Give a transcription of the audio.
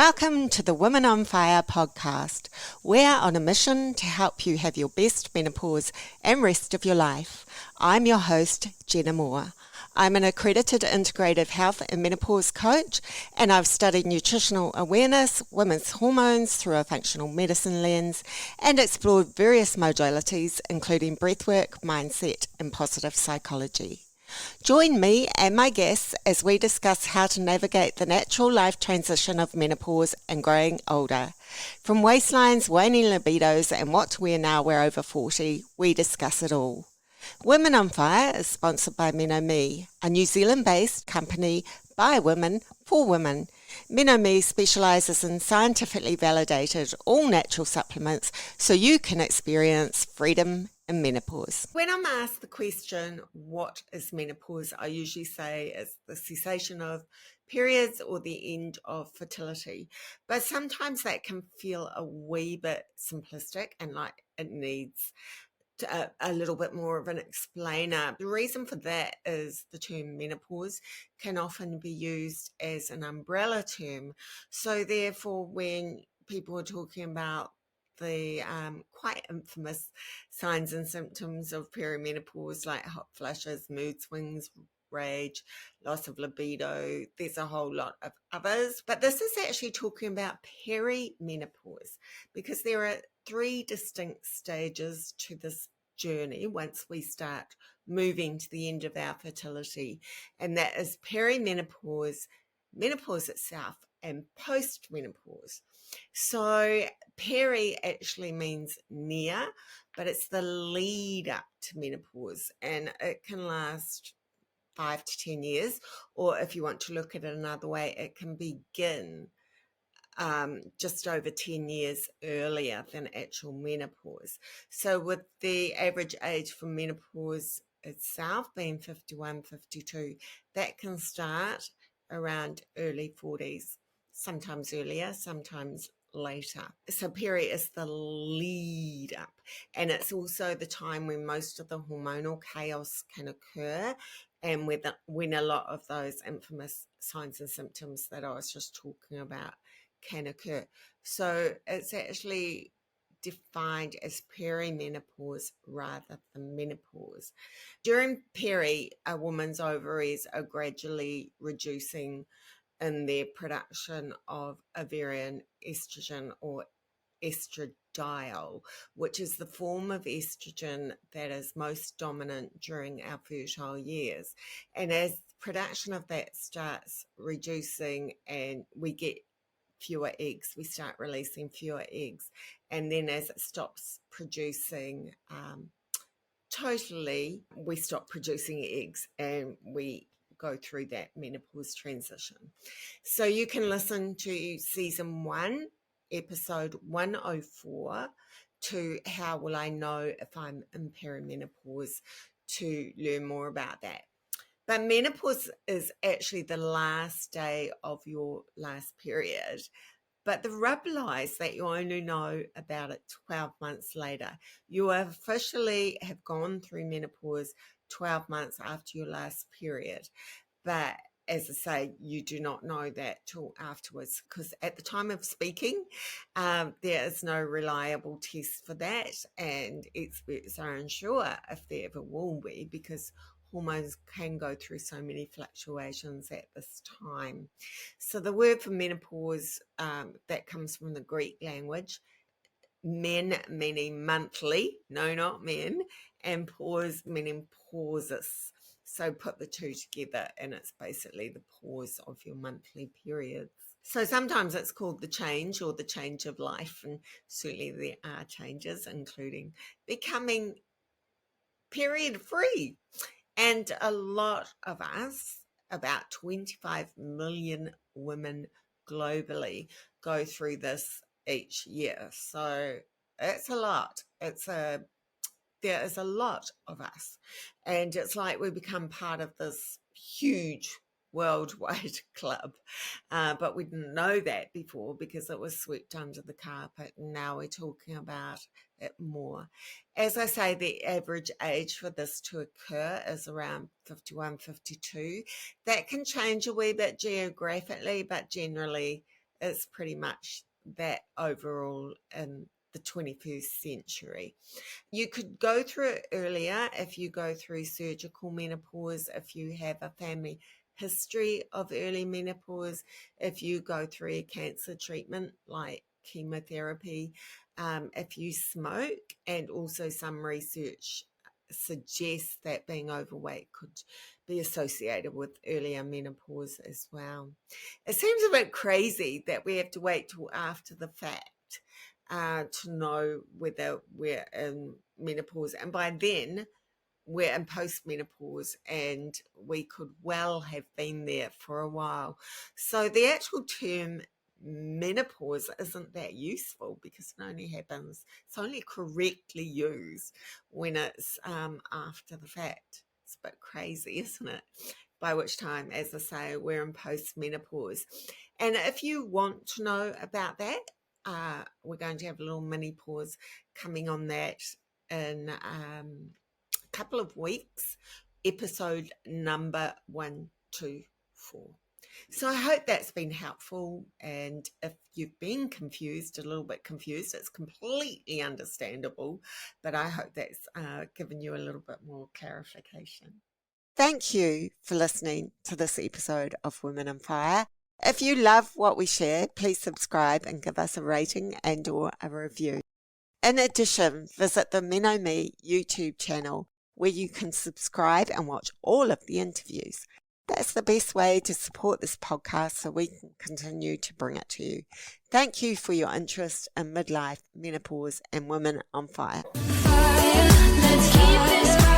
Welcome to the Women on Fire podcast. We're on a mission to help you have your best menopause and rest of your life. I'm your host, Jenna Moore. I'm an accredited integrative health and menopause coach, and I've studied nutritional awareness, women's hormones through a functional medicine lens, and explored various modalities, including breathwork, mindset, and positive psychology. Join me and my guests as we discuss how to navigate the natural life transition of menopause and growing older. From waistlines, waning libidos, and what to wear now we're over 40, we discuss it all. Women on Fire is sponsored by MenoMe, a New Zealand-based company by women for women. MenoMe specialises in scientifically validated all-natural supplements so you can experience freedom in menopause. When I'm asked the question, what is menopause, I usually say it's the cessation of periods or the end of fertility. But sometimes that can feel a wee bit simplistic and like it needs a little bit more of an explainer. The reason for that is the term menopause can often be used as an umbrella term. So therefore, when people are talking about the quite infamous signs and symptoms of perimenopause, like hot flushes, mood swings, rage, loss of libido, there's a whole lot of others. But this is actually talking about perimenopause because there are three distinct stages to this journey once we start moving to the end of our fertility, and that is perimenopause, menopause itself, and post-menopause. So peri actually means near, but it's the lead up to menopause, and it can last 5 to 10 years, or if you want to look at it another way, it can begin just over 10 years earlier than actual menopause. So with the average age for menopause itself being 51, 52, that can start around early 40s, sometimes earlier, sometimes later. So peri is the lead up, and it's also the time when most of the hormonal chaos can occur and when a lot of those infamous signs and symptoms that I was just talking about can occur. So it's actually defined as perimenopause rather than menopause. During peri, a woman's ovaries are gradually reducing in their production of ovarian estrogen or estradiol, which is the form of estrogen that is most dominant during our fertile years. And as production of that starts reducing and we get fewer eggs, we start releasing fewer eggs, and then as it stops producing totally, we stop producing eggs and we go through that menopause transition. So you can listen to season 1, episode 104, to how will I know if I'm in perimenopause, to learn more about that. But menopause is actually the last day of your last period. But the rub lies that you only know about it 12 months later. You officially have gone through menopause 12 months after your last period. But as I say, you do not know that till afterwards, because at the time of speaking, there is no reliable test for that, and experts are unsure if there ever will be, because hormones can go through so many fluctuations at this time. So the word for menopause, that comes from the Greek language, men meaning monthly, no, not men, and pause meaning pauses. So put the two together and it's basically the pause of your monthly periods. So sometimes it's called the change or the change of life, and certainly there are changes, including becoming period free. And a lot of us, about 25 million women globally, go through this each year. So it's a lot. There is a lot of us. And it's like we become part of this huge worldwide club. But we didn't know that before because it was swept under the carpet. And now we're talking about it more. As I say, the average age for this to occur is around 51, 52. That can change a wee bit geographically, but generally is pretty much that overall in the 21st century. You could go through it earlier if you go through surgical menopause, if you have a family history of early menopause, if you go through a cancer treatment like chemotherapy, if you smoke, and also some research suggests that being overweight could be associated with earlier menopause as well. It seems a bit crazy that we have to wait till after the fact to know whether we're in menopause, and by then we're in post-menopause and we could well have been there for a while. So the actual term menopause isn't that useful because it only happens, it's only correctly used when it's after the fact. It's a bit crazy, isn't it? By which time, as I say, we're in post-menopause. And if you want to know about that, we're going to have a little mini pause coming on that in couple of weeks, episode number 124. So I hope that's been helpful, and if you've been confused, a little bit confused, it's completely understandable, but I hope that's given you a little bit more clarification. Thank you for listening to this episode of Women on Fire. If you love what we share, please subscribe and give us a rating and or a review. In addition, visit the MenoMe YouTube channel where you can subscribe and watch all of the interviews. That's the best way to support this podcast so we can continue to bring it to you. Thank you for your interest in midlife, menopause, and Women on Fire. Let's keep this